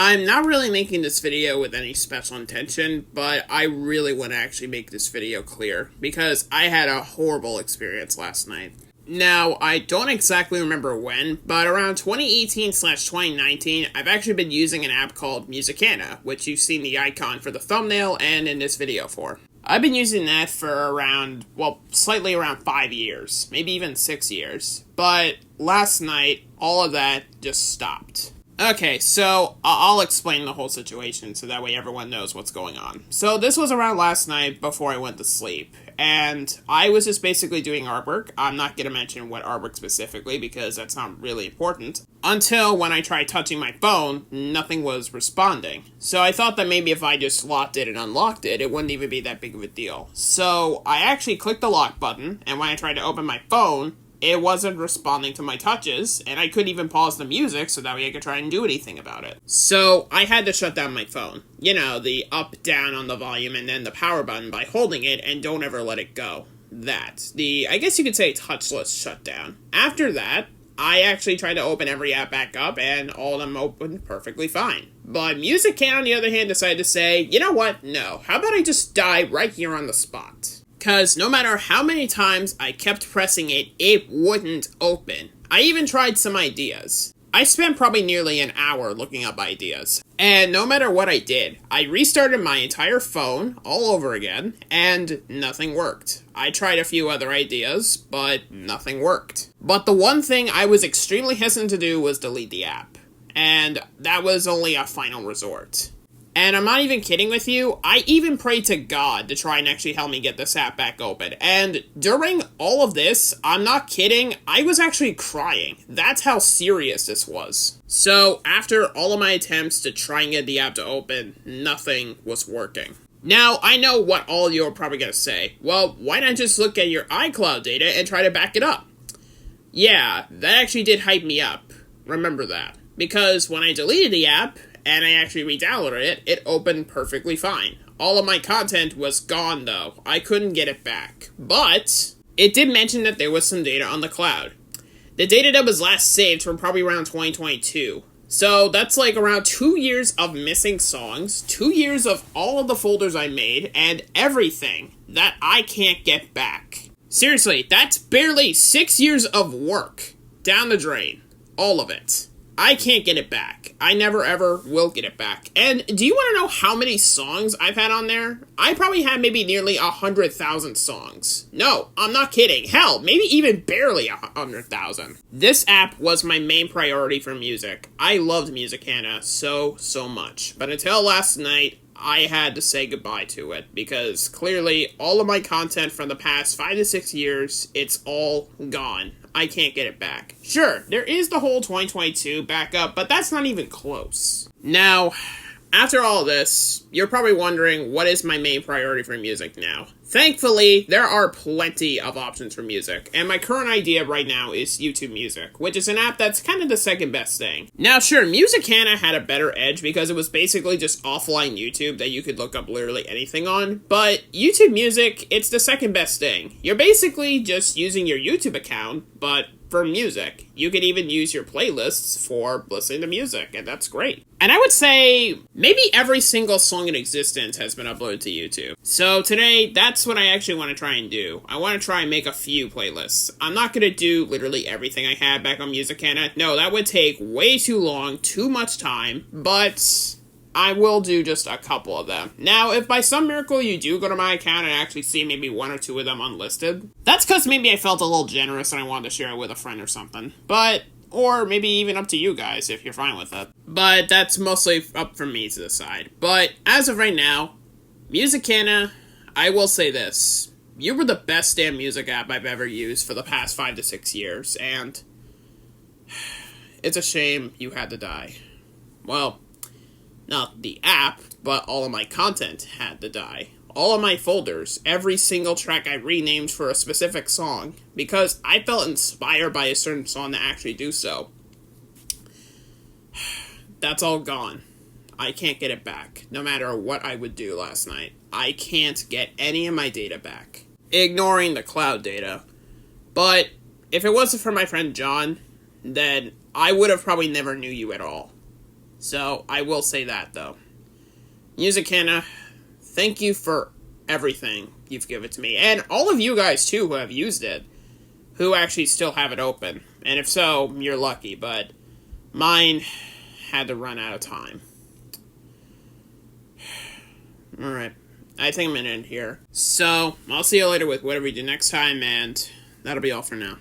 I'm not really making this video with any special intention, but I really want to actually make this video clear, because I had a horrible experience last night. Now, I don't exactly remember when, but around 2018/2019, I've actually been using an app called Musicana, which you've seen the icon for the thumbnail and in this video for. I've been using that for slightly around 5 years, maybe even 6 years, but last night, all of that just stopped. Okay, so I'll explain the whole situation so that way everyone knows what's going on. So this was around last night before I went to sleep, and I was just basically doing artwork. I'm not going to mention what artwork specifically because that's not really important. Until when I tried touching my phone, nothing was responding. So I thought that maybe if I just locked it and unlocked it, it wouldn't even be that big of a deal. So I actually clicked the lock button, and when I tried to open my phone, it wasn't responding to my touches, and I couldn't even pause the music so that way I could try and do anything about it. So I had to shut down my phone. You know, the up, down on the volume, and then the power button by holding it and don't ever let it go. I guess you could say touchless shutdown. After that, I actually tried to open every app back up, and all of them opened perfectly fine. But Musicana, on the other hand, decided to say, you know what, no, how about I just die right here on the spot? Because no matter how many times I kept pressing it, it wouldn't open. I even tried some ideas. I spent probably nearly an hour looking up ideas. And no matter what I did, I restarted my entire phone all over again, and nothing worked. I tried a few other ideas, but nothing worked. But the one thing I was extremely hesitant to do was delete the app. And that was only a final resort. And I'm not even kidding with you, I even prayed to God to try and actually help me get this app back open. And during all of this, I'm not kidding, I was actually crying. That's how serious this was. So, after all of my attempts to try and get the app to open, nothing was working. Now, I know what all you are probably going to say. Well, why not just look at your iCloud data and try to back it up? Yeah, that actually did hype me up. Remember that. Because when I deleted the app, and I actually re-downloaded it, it opened perfectly fine. All of my content was gone though. I couldn't get it back. But it did mention that there was some data on the cloud. The data that was last saved from probably around 2022. So that's like around 2 years of missing songs, 2 years of all of the folders I made, and everything that I can't get back. Seriously, that's barely 6 years of work down the drain. All of it. I can't get it back. I never ever will get it back. And do you want to know how many songs I've had on there? I probably had maybe nearly 100,000 songs. No, I'm not kidding. Hell, maybe even barely 100,000. This app was my main priority for music. I loved Musicana so much. But until last night, I had to say goodbye to it, because clearly all of my content from the past 5 to 6 years, it's all gone. I can't get it back. Sure, there is the whole 2022 backup, but that's not even close. Now, after all this, you're probably wondering what is my main priority for music now. Thankfully, there are plenty of options for music, and my current idea right now is YouTube Music, which is an app that's kind of the second best thing. Now sure, Musicana had a better edge because it was basically just offline YouTube that you could look up literally anything on, but YouTube Music, it's the second best thing. You're basically just using your YouTube account, but for music. You could even use your playlists for listening to music, and that's great. And I would say maybe every single song in existence has been uploaded to YouTube. So today, that's what I actually want to try and do. I want to try and make a few playlists. I'm not going to do literally everything I had back on Musicana. No, that would take way too long, too much time, but I will do just a couple of them. Now, if by some miracle you do go to my account and actually see maybe 1 or 2 of them unlisted, that's because maybe I felt a little generous and I wanted to share it with a friend or something. Or maybe even up to you guys if you're fine with it. But that's mostly up for me to decide. But as of right now, Musicana, I will say this. You were the best damn music app I've ever used for the past 5 to 6 years, and it's a shame you had to die. Well, not the app, but all of my content had to die. All of my folders, every single track I renamed for a specific song, because I felt inspired by a certain song to actually do so. That's all gone. I can't get it back, no matter what I would do last night. I can't get any of my data back. Ignoring the cloud data. But if it wasn't for my friend John, then I would have probably never knew you at all. So, I will say that, though. Musicana, thank you for everything you've given to me. And all of you guys, too, who have used it. Who actually still have it open. And if so, you're lucky, but mine had to run out of time. Alright. I think I'm going to end here. So, I'll see you later with whatever we do next time, and that'll be all for now.